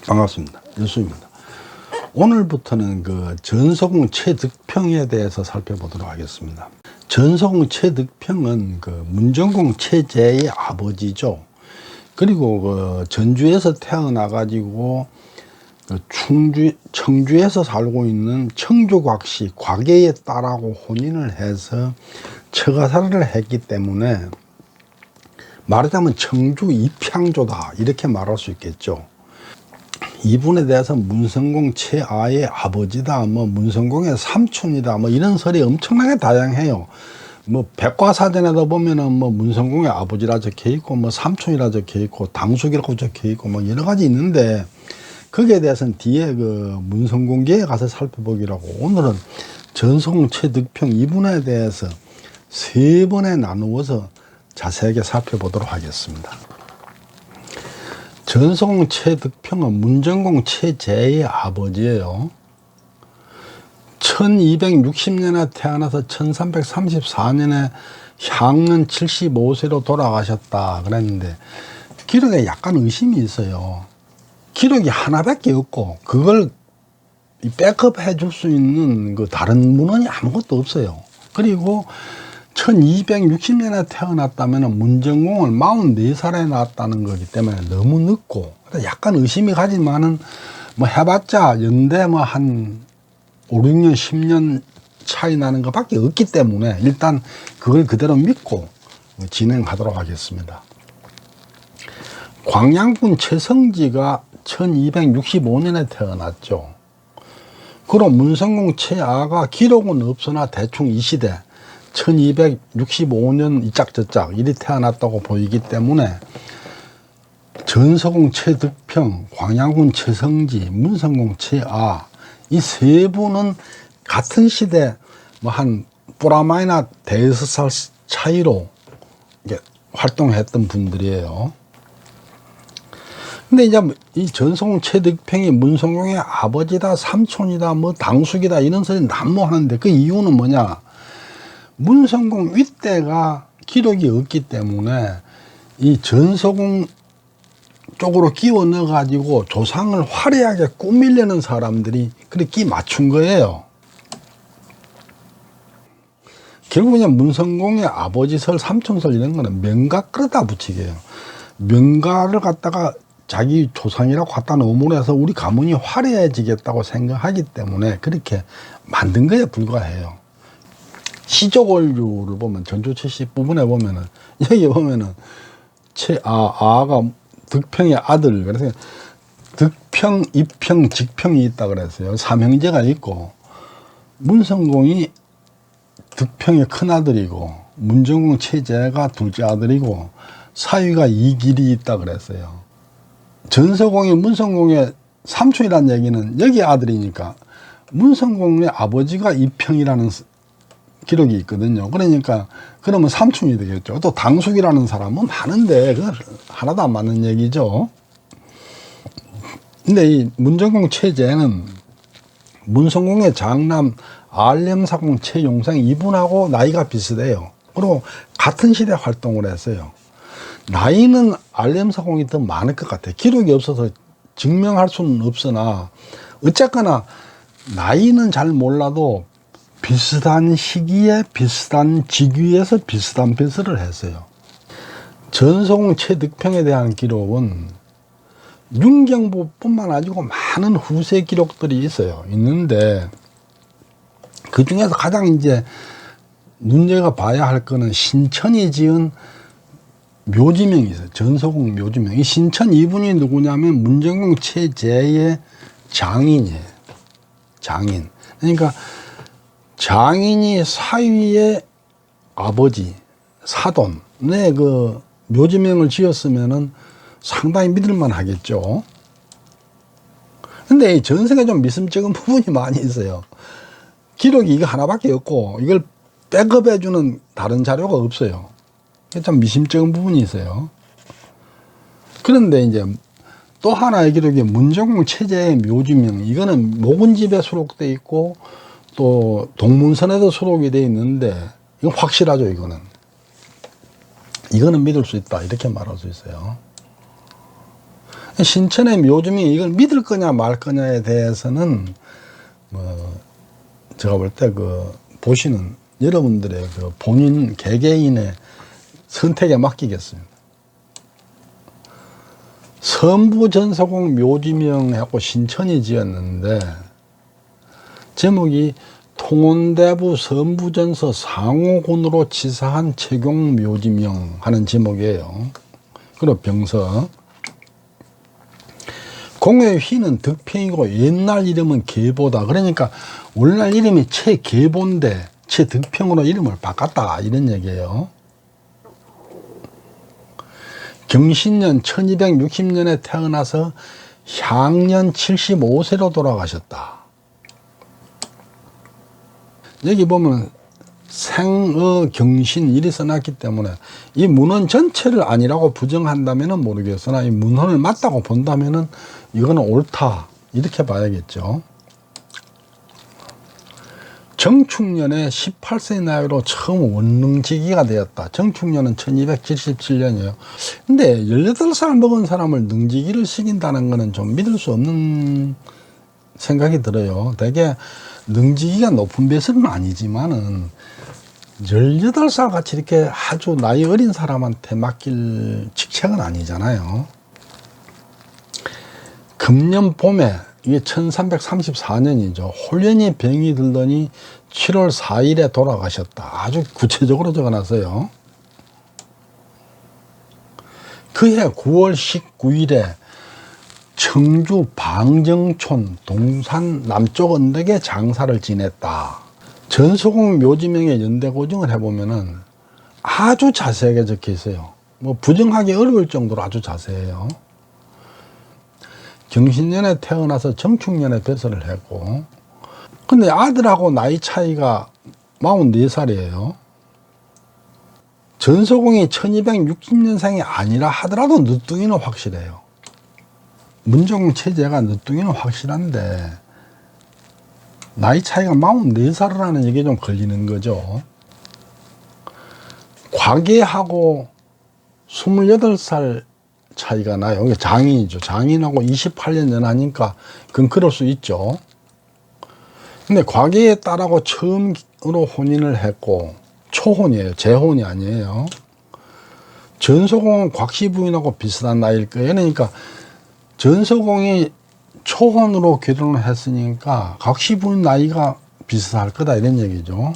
반갑습니다. 여수입니다. 오늘부터는 그 전소공 최득평에 대해서 살펴보도록 하겠습니다. 전소공 최득평은 그 문정공 최재의 아버지죠. 그리고 그 전주에서 태어나가지고 그 청주에서 살고 있는 청주곽씨 곽의 딸하고 혼인을 해서 처가살이를 했기 때문에 말하자면 청주 입향조다 이렇게 말할 수 있겠죠. 이분에 대해서 문성공 최아의 아버지다, 뭐 문성공의 삼촌이다, 뭐 이런 설이 엄청나게 다양해요. 뭐 백과사전에도 보면은 뭐 문성공의 아버지라 적혀 있고, 뭐 삼촌이라 적혀 있고, 당숙이라고 적혀 있고, 뭐 여러 가지 있는데 거기에 대해서는 뒤에 그 문성공기에 가서 살펴보기로 하고, 오늘은 전소공 최득평 이분에 대해서 세 번에 나누어서 자세하게 살펴보도록 하겠습니다. 전소공 최득평은 문정공 최재의 아버지예요. 1260년에 태어나서 1334년에 향년 75세로 돌아가셨다 그랬는데 기록에 약간 의심이 있어요. 기록이 하나밖에 없고 그걸 백업 해줄 수 있는 그 다른 문헌이 아무것도 없어요. 그리고 1260년에 태어났다면 문정공을 44살에 낳았다는 거기 때문에 너무 늦고, 약간 의심이 가지만은 뭐 해봤자 연대 뭐 한 5, 6년, 10년 차이 나는 것 밖에 없기 때문에 일단 그걸 그대로 믿고 진행하도록 하겠습니다. 광양군 최성지가 1265년에 태어났죠. 그럼 문성공 최아가 기록은 없으나 대충 이 시대 1265년 이짝저짝 이리 태어났다고 보이기 때문에 전소공 최득평, 광양군 최성지, 문성공 최아 이 세 분은 같은 시대 뭐 한 뿌라마이나 대여섯 살 차이로 이게 활동했던 분들이에요. 근데 이제 이 전소공 최득평이 문성공의 아버지다, 삼촌이다, 뭐 당숙이다 이런 소리 난무하는데 그 이유는 뭐냐? 문성공 윗대가 기록이 없기 때문에 이 전소공 쪽으로 끼워 넣어 가지고 조상을 화려하게 꾸미려는 사람들이 그렇게 맞춘 거예요. 결국 그냥 문성공의 아버지설, 삼촌설 이런 거는 명가 끌어다 붙이게요. 명가를 갖다가 자기 조상이라고 갖다 넣으면서 우리 가문이 화려해지겠다고 생각하기 때문에 그렇게 만든 거에 불과해요. 시족원류를 보면 전주철씨 부분에 보면은 여기 보면은 아가 득평의 아들, 그래서 득평, 입평, 직평이 있다 그랬어요. 삼형제가 있고 문성공이 득평의 큰 아들이고 문정공 최재가 둘째 아들이고 사위가 이길이 있다 그랬어요. 전소공이 문성공의 삼촌이라는 얘기는 여기 아들이니까 문성공의 아버지가 입평이라는 기록이 있거든요. 그러니까 그러면 삼촌이 되겠죠. 또 당숙이라는 사람은 많은데 그건 하나도 안 맞는 얘기죠. 근데 이 문정공 최재는 문성공의 장남 알렘사공 최용상 이분하고 나이가 비슷해요. 그리고 같은 시대 활동을 했어요. 나이는 알렘사공이 더 많을 것 같아요. 기록이 없어서 증명할 수는 없으나 어쨌거나 나이는 잘 몰라도 비슷한 시기에 비슷한 직위에서 비슷한 배설을 했어요. 전소공 최득평에 대한 기록은 윤경부뿐만 아니고 많은 후세 기록들이 있는데 그 중에서 가장 이제 눈여겨 봐야 할 거는 신천이 지은 묘지명이 있어요. 전소공 묘지명. 이 신천 이분이 누구냐면 문정공 최재의 장인이에요. 장인. 그러니까 장인이 사위의 아버지, 사돈의 그 묘지명을 지었으면은 상당히 믿을만 하겠죠. 근데 이 전생에 좀 미심쩍은 부분이 많이 있어요. 기록이 이거 하나밖에 없고 이걸 백업해주는 다른 자료가 없어요. 좀 미심쩍은 부분이 있어요. 그런데 이제 또 하나의 기록이 문정공 최재의 묘지명, 이거는 목은집에 수록되어 있고 또 동문선에도 수록이 되어 있는데 이건 확실하죠. 이거는 믿을 수 있다 이렇게 말할 수 있어요. 신천의 묘주명이 이걸 믿을 거냐 말 거냐에 대해서는 제가 볼 때 보시는 여러분들의 본인 개개인의 선택에 맡기겠습니다. 선부전서공 묘지명하고 신천이 지었는데 제목이 통원대부 선부전서 상호군으로 치사한 채경 묘지명 하는 제목이에요. 그리고 병서 공의 휘는 득평이고 옛날 이름은 계보다. 그러니까 오늘날 이름이 최계보인데 최득평으로 이름을 바꿨다 이런 얘기예요. 경신년 1260년에 태어나서 향년 75세로 돌아가셨다. 여기 보면 생어 경신 일이 써놨기 때문에 이 문헌 전체를 아니라고 부정한다면 모르겠으나 이 문헌을 맞다고 본다면 이거는 옳다 이렇게 봐야겠죠. 정축년에 18세 나이로 처음 원능직이가 되었다. 정축년은 1277년이에요. 근데 18살 먹은 사람을 능직이를 시킨다는 것은 좀 믿을 수 없는 생각이 들어요. 되게 능직이가 높은 배설은 아니지만은 18살 같이 이렇게 아주 나이 어린 사람한테 맡길 직책은 아니잖아요. 금년 봄에 이게 1334년이죠. 홀연히 병이 들더니 7월 4일에 돌아가셨다. 아주 구체적으로 적어놨어요. 그해 9월 19일에 청주 방정촌 동산 남쪽 언덕에 장사를 지냈다. 전소공 묘지명의 연대고증을 해보면은 아주 자세하게 적혀 있어요. 부정하기 어려울 정도로 아주 자세해요. 경신년에 태어나서 정축년에 배설을 했고, 근데 아들하고 나이 차이가 44살이에요. 전소공이 1260년생이 아니라 하더라도 늦둥이는 확실해요. 문종 체제가 늦둥이는 확실한데 나이 차이가 44살이라는 얘기 좀 걸리는 거죠. 과계하고 28살 차이가 나요. 이게 장인이죠. 장인하고 28년 연하니까 그건 그럴 수 있죠. 근데 과계의 딸하고 처음으로 혼인을 했고 초혼이에요. 재혼이 아니에요. 전소공은 곽씨 부인하고 비슷한 나이일 거예요. 그러니까 전소공이 초혼으로 결혼을 했으니까 곽씨 부인 나이가 비슷할 거다 이런 얘기죠.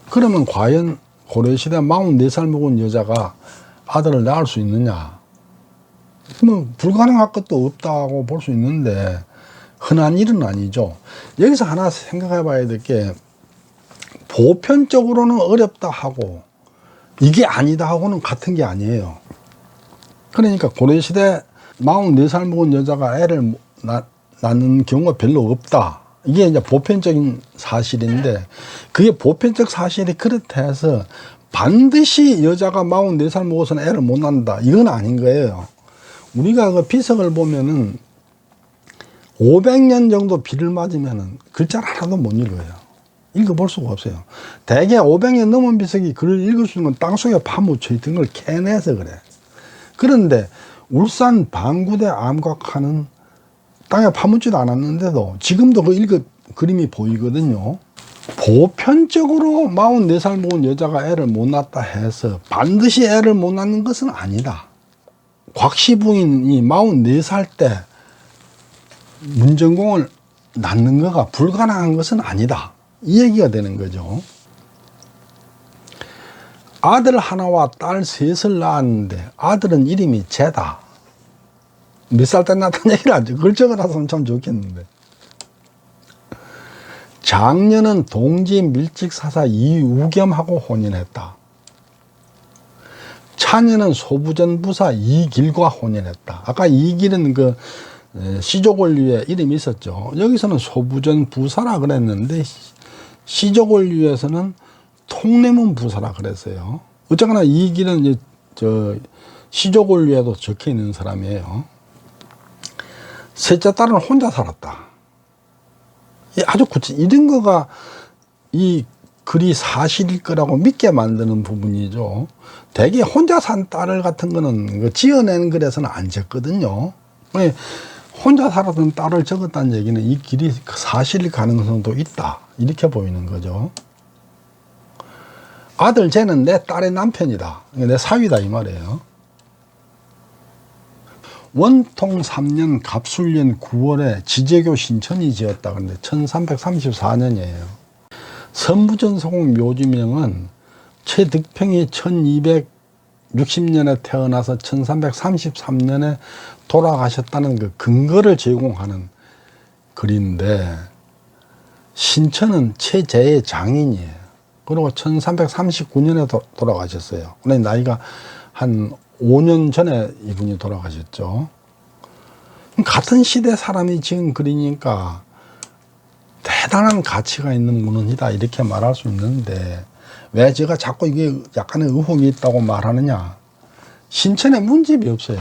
그러면 과연 고려시대 44살 먹은 여자가 아들을 낳을 수 있느냐? 불가능할 것도 없다고 볼 수 있는데 흔한 일은 아니죠. 여기서 하나 생각해 봐야 될 게 보편적으로는 어렵다 하고 이게 아니다 하고는 같은 게 아니에요. 그러니까 고려시대 44살 먹은 여자가 애를 낳는 경우가 별로 없다. 이게 이제 보편적인 사실인데 그게 보편적 사실이 그렇다 해서 반드시 여자가 44살 먹어서는 애를 못 낳는다. 이건 아닌 거예요. 우리가 그 비석을 보면은 500년 정도 비를 맞으면은 글자를 하나도 못 읽어요. 읽어볼 수가 없어요. 대개 500년 넘은 비석이 글을 읽을 수 있는 건 땅속에 파묻혀 있던 걸 캐내서 그래. 그런데 울산 방구대 암각화는 땅에 파묻지도 않았는데도 지금도 그 그림이 보이거든요. 보편적으로 44살 먹은 여자가 애를 못 낳았다 해서 반드시 애를 못 낳는 것은 아니다. 곽씨 부인이 44살 때 문정공을 낳는 거가 불가능한 것은 아니다. 이 얘기가 되는 거죠. 아들 하나와 딸 셋을 낳았는데 아들은 이름이 제다. 몇 살 때 낳았다는 얘기를 하죠. 그걸 적어놨으면 참 좋겠는데. 장녀는 동지 밀직사사 이우겸하고 혼인했다. 차녀는 소부전 부사 이길과 혼인했다. 아까 이길은 그 시조권류에 이름이 있었죠. 여기서는 소부전 부사라 그랬는데 시조권류에서는 통례문 부사라 그랬어요. 어쨌거나 이길은 이제 시조권류에도 적혀 있는 사람이에요. 셋째 딸은 혼자 살았다. 아주 구체 이런 거가 이 글이 사실일 거라고 믿게 만드는 부분이죠. 대개 혼자 산 딸을 같은 거는 지어낸 글에서는 안 적거든요. 혼자 살았던 딸을 적었다는 얘기는 이 길이 사실일 가능성도 있다, 이렇게 보이는 거죠. 아들 쟤는 내 딸의 남편이다, 내 사위다, 이 말이에요. 원통 3년 갑술년 9월에 지제교 신천이 지었다. 그런데 1334년이에요. 선부전서공 묘지명은 최득평이 1260년에 태어나서 1333년에 돌아가셨다는 그 근거를 제공하는 글인데, 신천은 최재의 장인이에요. 그리고 1339년에 돌아가셨어요. 나이가 한 5년 전에 이분이 돌아가셨죠. 같은 시대 사람이 지은 글이니까 대단한 가치가 있는 문헌이다, 이렇게 말할 수 있는데, 왜 제가 자꾸 이게 약간의 의혹이 있다고 말하느냐. 신천에 문집이 없어요.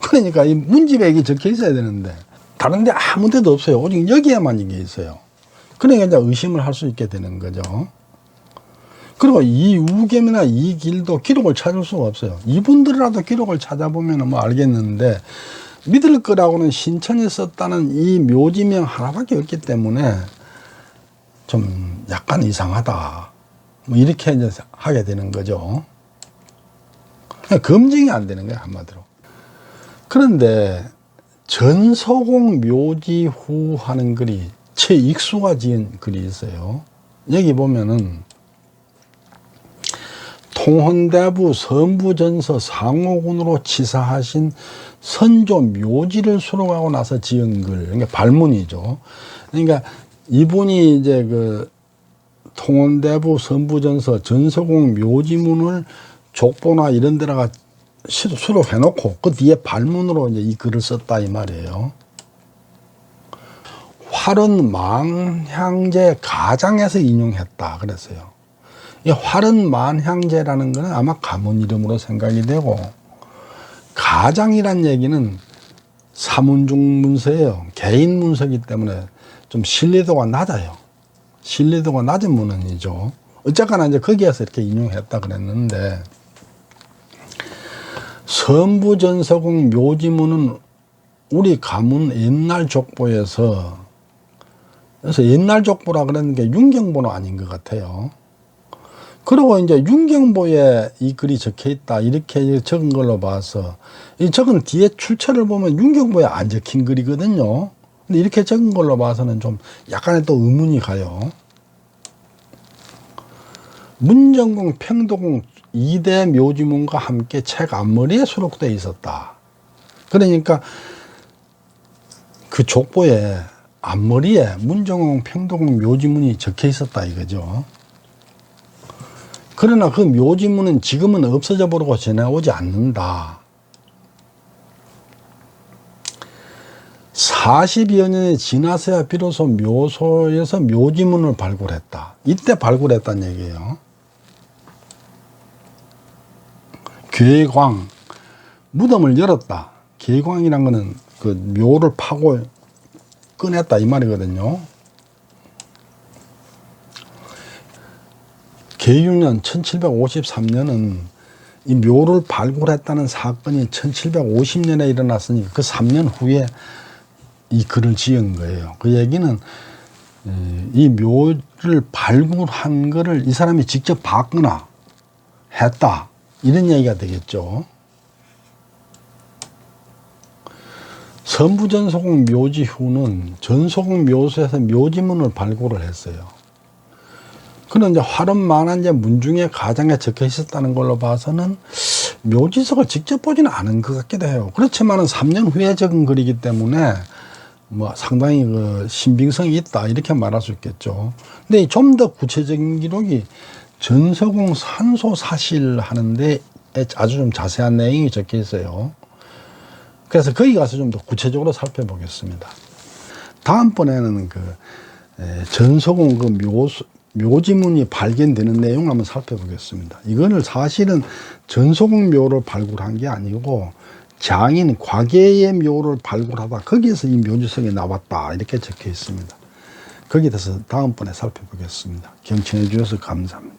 그러니까 이 문집에 이게 적혀 있어야 되는데 다른 데 아무 데도 없어요. 오직 여기에만 이게 있어요. 그러니까 이제 의심을 할 수 있게 되는 거죠. 그리고 이 우겸이나 이 길도 기록을 찾을 수가 없어요. 이분들이라도 기록을 찾아보면 뭐 알겠는데, 믿을 거라고는 신천이 썼다는 이 묘지명 하나밖에 없기 때문에 좀 약간 이상하다, 뭐 이렇게 이제 하게 되는 거죠. 검증이 안 되는 거예요, 한마디로. 그런데 전서공 묘지후 하는 글이 최익수가 지은 글이 있어요. 여기 보면은 통헌대부 선부전서 상호군으로 치사하신 선조 묘지를 수록하고 나서 지은 글, 그러니까 발문이죠. 그러니까 이분이 이제 그 통헌대부 선부전서 전서공 묘지문을 족보나 이런 데다가 수록해놓고 그 뒤에 발문으로 이제 이 글을 썼다, 이 말이에요. 활은 만향제 가장에서 인용했다 그랬어요. 이 활은 만향제라는 거는 아마 가문 이름으로 생각이 되고, 가장이란 얘기는 사문중 문서예요. 개인 문서이기 때문에 좀 신뢰도가 낮아요. 신뢰도가 낮은 문헌이죠. 어쨌거나 이제 거기에서 이렇게 인용했다 그랬는데, 선부전서공 묘지문은 우리 가문 옛날 족보에서, 그래서 옛날 족보라 그러는 게 윤경보는 아닌 것 같아요. 그리고 이제 윤경보에 이 글이 적혀 있다, 이렇게 적은 걸로 봐서, 이 적은 뒤에 출처를 보면 윤경보에 안 적힌 글이거든요. 근데 이렇게 적은 걸로 봐서는 좀 약간의 또 의문이 가요. 문정공, 평도공 2대 묘지문과 함께 책 앞머리에 수록되어 있었다. 그러니까 그 족보에 앞머리에 문정공, 평도공 묘지문이 적혀 있었다, 이거죠. 그러나 그 묘지문은 지금은 없어져 버리고 전해오지 않는다. 40여 년이 지나서야 비로소 묘소에서 묘지문을 발굴했다. 이때 발굴했다는 얘기예요. 괴광, 무덤을 열었다. 괴광이란 거는 그 묘를 파고 꺼냈다, 이 말이거든요. 계유년 1753년은 이 묘를 발굴했다는 사건이 1750년에 일어났으니까 그 3년 후에 이 글을 지은 거예요. 그 얘기는 이 묘를 발굴한 거를 이 사람이 직접 봤거나 했다, 이런 얘기가 되겠죠. 선부전서공 묘지 후는 전서공 묘소에서 묘지문을 발굴을 했어요. 그는 이제 활은 만한제 문중에 가장에 적혀 있었다는 걸로 봐서는 묘지석을 직접 보지는 않은 것 같기도 해요. 그렇지만은 3년 후에 적은 글이기 때문에 뭐 상당히 그 신빙성이 있다, 이렇게 말할 수 있겠죠. 근데 좀 더 구체적인 기록이 전서공 산소 사실 하는데 아주 좀 자세한 내용이 적혀 있어요. 그래서 거기 가서 좀 더 구체적으로 살펴보겠습니다. 다음번에는 그 전서공 그 묘지문이 발견되는 내용 한번 살펴보겠습니다. 이거는 사실은 전서공 묘를 발굴한 게 아니고 장인 과계의 묘를 발굴하다 거기에서 이 묘지석이 나왔다, 이렇게 적혀 있습니다. 거기에 대해서 다음번에 살펴보겠습니다. 경청해 주셔서 감사합니다.